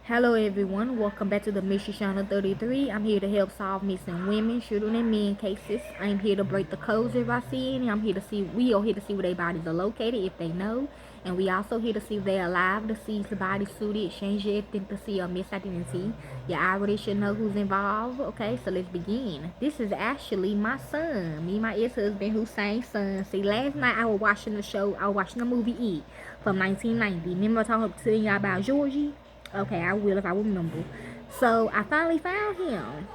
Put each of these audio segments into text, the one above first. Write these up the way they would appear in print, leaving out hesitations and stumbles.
Hello everyone, welcome back to the Mystery Channel 33. I'm here to help solve missing women, children, and men cases. I'm here to break the codes if I see any. We are here to see where their bodies are located if they know. And we also here to see if they're alive, deceased, body suited, exchange your ethnicity or misidentity. You already should know who's involved. Okay, so let's begin. This is actually my son, me and my ex-husband Hussein's son. See, last night I was watching the movie E from 1990. Remember I talking to you about Georgie? Okay, I will if I remember. So I finally found him.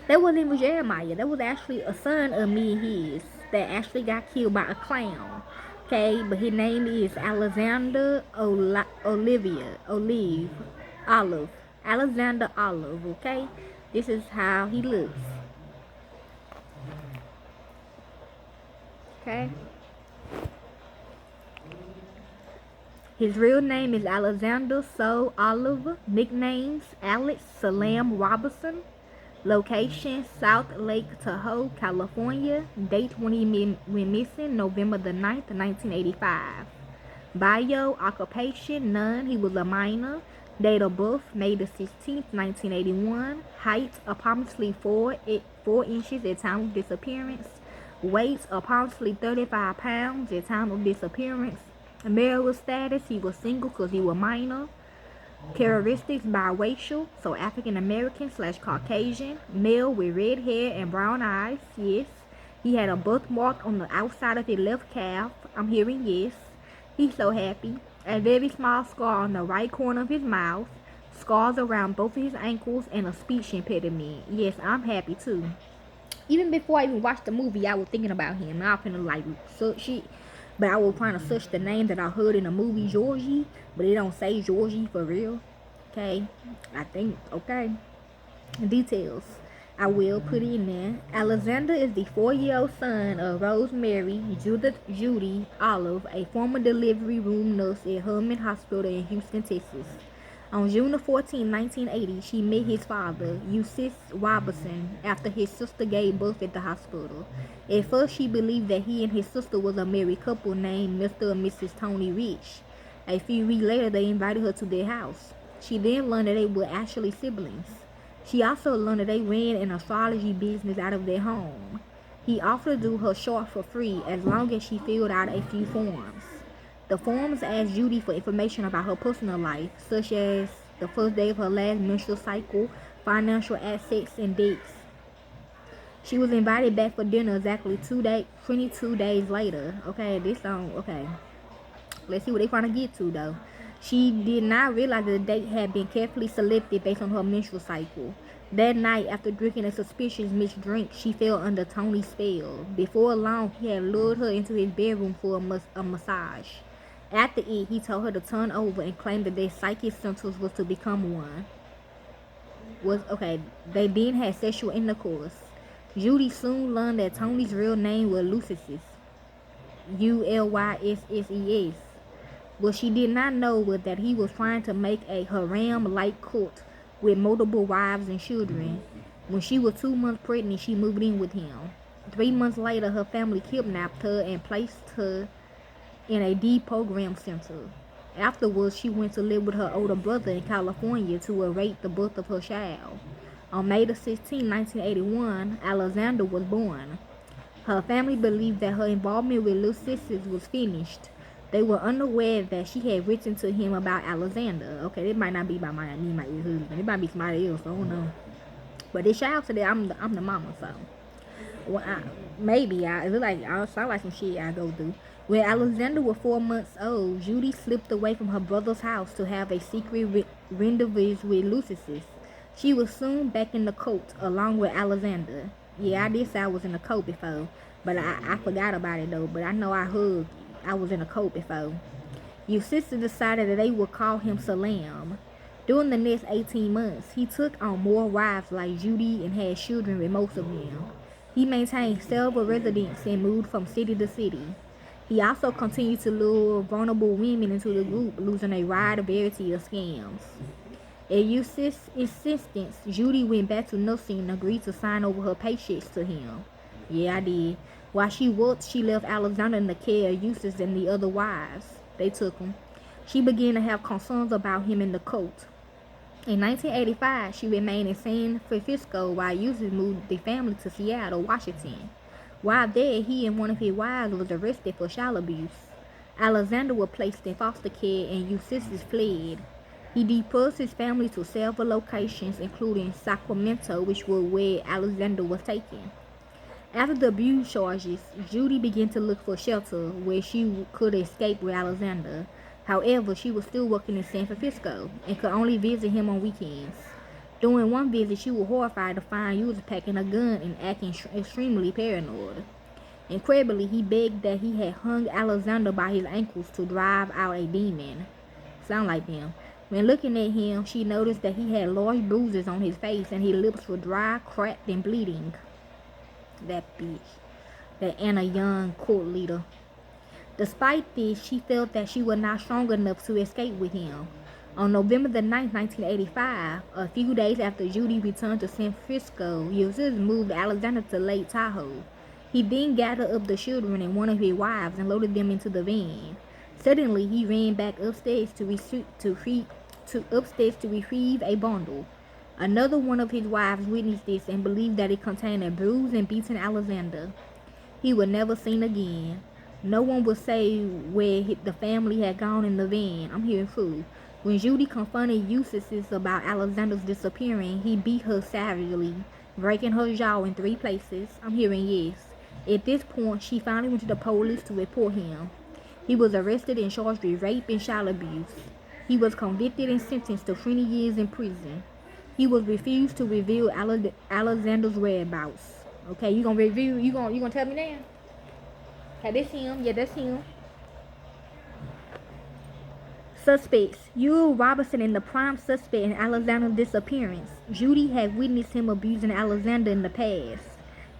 That wasn't even Jeremiah. That was actually a son of me and his that actually got killed by a clown. Okay, but his name is Alexander Olive. Alexander Olive, okay? This is how he looks. Okay? His real name is Alexander So Oliver. Nicknames Alex Salam Robertson. Location South Lake Tahoe, California. Date when he went missing November the 9th, 1985. Bio occupation none. He was a minor. Date of birth May the 16th, 1981. Height approximately 4 inches at time of disappearance. Weight approximately 35 pounds at time of disappearance. Marital status, he was single because he was minor. Characteristics biracial, so African American / Caucasian. Male with red hair and brown eyes, yes. He had a birthmark on the outside of his left calf. I'm hearing yes. He's so happy. A very small scar on the right corner of his mouth. Scars around both of his ankles and a speech impediment. Yes, I'm happy too. Even before I even watched the movie, I was thinking about him. I was finna like search it. But I was trying to search the name that I heard in the movie Georgie. But it don't say Georgie for real. Okay. I think, okay. Details. I will put it in there. Alexander is the 4-year-old son of Rosemary Judith Judy Olive, a former delivery room nurse at Herman Hospital in Houston, Texas. On June 14, 1980, she met his father, Ulysses Robertson, after his sister gave birth at the hospital. At first, she believed that he and his sister was a married couple named Mr. and Mrs. Tony Rich. A few weeks later, they invited her to their house. She then learned that they were actually siblings. She also learned that they ran an astrology business out of their home. He offered to do her chart for free as long as she filled out a few forms. The forms asked Judy for information about her personal life, such as the first day of her last menstrual cycle, financial assets, and debts. She was invited back for dinner exactly 22 days later. Okay, let's see what they trying to get to though. She did not realize that the date had been carefully selected based on her menstrual cycle. That night, after drinking a suspicious mixed drink, she fell under Tony's spell. Before long, he had lured her into his bedroom for a massage. After it, he told her to turn over and claimed that their psychic symptoms was to become one. They then had sexual intercourse. Judy soon learned that Tony's real name was Ulysses. Ulysses. What she did not know was that he was trying to make a harem-like cult with multiple wives and children. When she was 2 months pregnant, she moved in with him. 3 months later, her family kidnapped her and placed her in a deprogram center. Afterwards, she went to live with her older brother in California to await the birth of her child. On May 16, 1981, Alexander was born. Her family believed that her involvement with Little Sisters was finished. They were unaware that she had written to him about Alexander. Okay, it might not be about my husband. It might be somebody else. I don't know. But this child said that I'm the mama, so it look like I sound like some shit I go through. When Alexander was 4 months old, Judy slipped away from her brother's house to have a secret rendezvous with Lucius. She was soon back in the cult along with Alexander. Yeah, I did say I was in a cult before, but I forgot about it though. But I know I was in a cult before. Your sister decided that they would call him Salam. During the next 18 months, he took on more wives like Judy and had children with most of them. He maintained several residences and moved from city to city. He also continued to lure vulnerable women into the group, losing a wide variety of scams. At Eustace's insistence, Judy went back to nursing and agreed to sign over her paychecks to him. Yeah, I did. While she worked, she left Alexander in the care of Eustace and the other wives. They took him. She began to have concerns about him in the cult. In 1985, she remained in San Francisco while Uses moved the family to Seattle, Washington. While there, he and one of his wives was arrested for child abuse. Alexander was placed in foster care and Ulysses fled. He dispersed his family to several locations, including Sacramento, which was where Alexander was taken. After the abuse charges, Judy began to look for shelter where she could escape with Alexander. However, she was still working in San Francisco and could only visit him on weekends. During one visit, she was horrified to find User packing a gun and acting extremely paranoid. Incredibly, he begged that he had hung Alexander by his ankles to drive out a demon. Sound like them. When looking at him, she noticed that he had large bruises on his face and his lips were dry, cracked, and bleeding. That bitch. That Anna Young court leader. Despite this, she felt that she was not strong enough to escape with him. On November the 9th, 1985, a few days after Judy returned to San Francisco, Ulysses moved Alexander to Lake Tahoe. He then gathered up the children and one of his wives and loaded them into the van. Suddenly, he ran back upstairs to retrieve a bundle. Another one of his wives witnessed this and believed that it contained a bruised and beaten Alexander. He was never seen again. No one would say where the family had gone in the van. I'm hearing food. When Judy confronted Eustace about Alexander's disappearing, he beat her savagely, breaking her jaw in 3 places. I'm hearing yes. At this point, she finally went to the police to report him. He was arrested and charged with rape and child abuse. He was convicted and sentenced to 20 years in prison. He was refused to reveal Alexander's whereabouts. Okay, you gonna review? You gonna tell me now? Okay, that's him. Yeah, that's him. Suspects: Ewell Robinson is the prime suspect in Alexander's disappearance. Judy had witnessed him abusing Alexander in the past.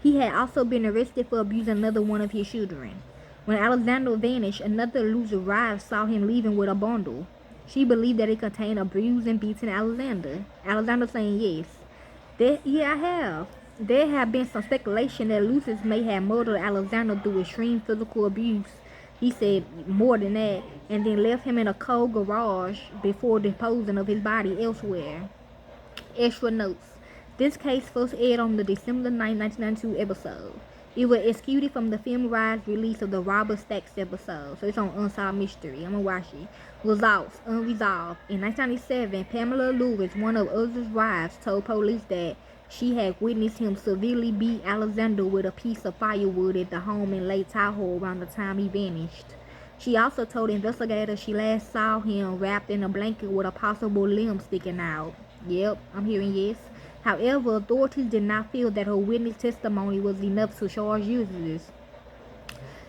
He had also been arrested for abusing another one of his children. When Alexander vanished, another loser wife saw him leaving with a bundle. She believed that it contained a bruised and beaten Alexander. Alexander saying yes. I have. There have been some speculation that Lucius may have murdered Alexander through extreme physical abuse. He said more than that, and then left him in a cold garage before disposing of his body elsewhere. Extra notes. This case first aired on the December 9, 1992 episode. It was excluded from the film rights release of the Robert Stacks episode, so it's on Unsolved Mystery. I'm gonna watch it. Results: unresolved. In 1997, Pamela Lewis, one of Uzz's wives, told police that she had witnessed him severely beat Alexander with a piece of firewood at the home in Lake Tahoe around the time he vanished. She also told investigators she last saw him wrapped in a blanket with a possible limb sticking out. Yep, I'm hearing yes. However, authorities did not feel that her witness testimony was enough to charge users.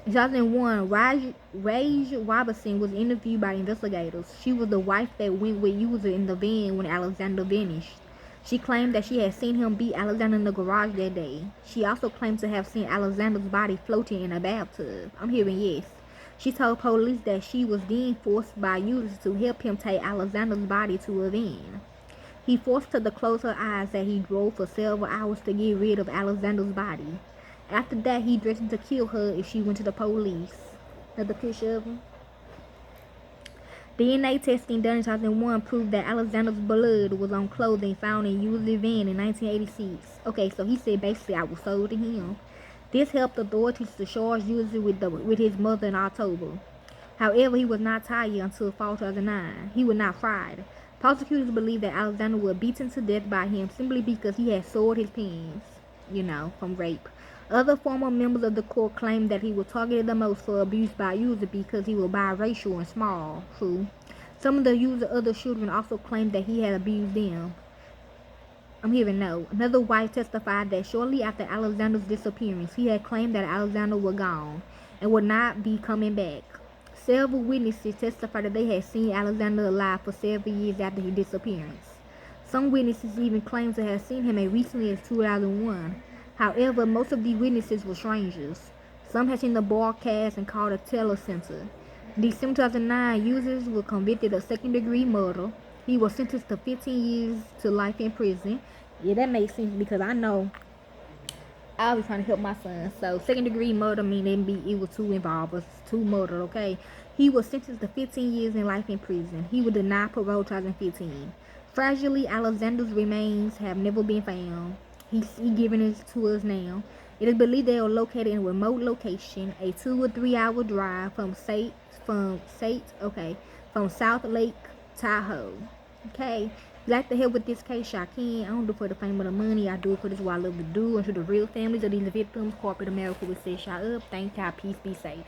In 2001, Rage Robinson was interviewed by investigators. She was the wife that went with User in the van when Alexander vanished. She claimed that she had seen him beat Alexander in the garage that day. She also claimed to have seen Alexander's body floating in a bathtub. I'm hearing yes. She told police that she was then forced by users to help him take Alexander's body to a van. He forced her to close her eyes as he drove for several hours to get rid of Alexander's body. After that, he threatened to kill her if she went to the police. Another picture of him. DNA testing done in 2001 proved that Alexander's blood was on clothing found in User's van in 1986. Okay, so he said basically I was sold to him. This helped authorities to charge User with his mother in October. However, he was not tried until fall 2009. He was not tried. Prosecutors believe that Alexander was beaten to death by him simply because he had soiled his pants, from rape. Other former members of the court claimed that he was targeted the most for abuse by User because he was biracial and small. True. Some of the User's other children also claimed that he had abused them. I'm hearing no. Another wife testified that shortly after Alexander's disappearance, he had claimed that Alexander was gone and would not be coming back. Several witnesses testified that they had seen Alexander alive for several years after his disappearance. Some witnesses even claimed to have seen him as recently as 2001. However, most of these witnesses were strangers. Some had seen the broadcast and called a telecenter. In December 2009, Users was convicted of second-degree murder. He was sentenced to 15 years to life in prison. Yeah, that makes sense because I know I was trying to help my son. So second-degree murder means it was 2 involved, 2 murder, okay? He was sentenced to 15 years in life in prison. He was denied parole 2015. Fragile Alexander's remains have never been found. He's giving it to us now. It is believed they are located in a remote location, a 2 or 3 hour drive from South Lake Tahoe. Okay. If you like to help with this case, y'all can. I don't do it for the fame or the money. I do it for this what I love to do. And to the real families of these victims, corporate America will set y'all up. Thank y'all. Peace. Be safe.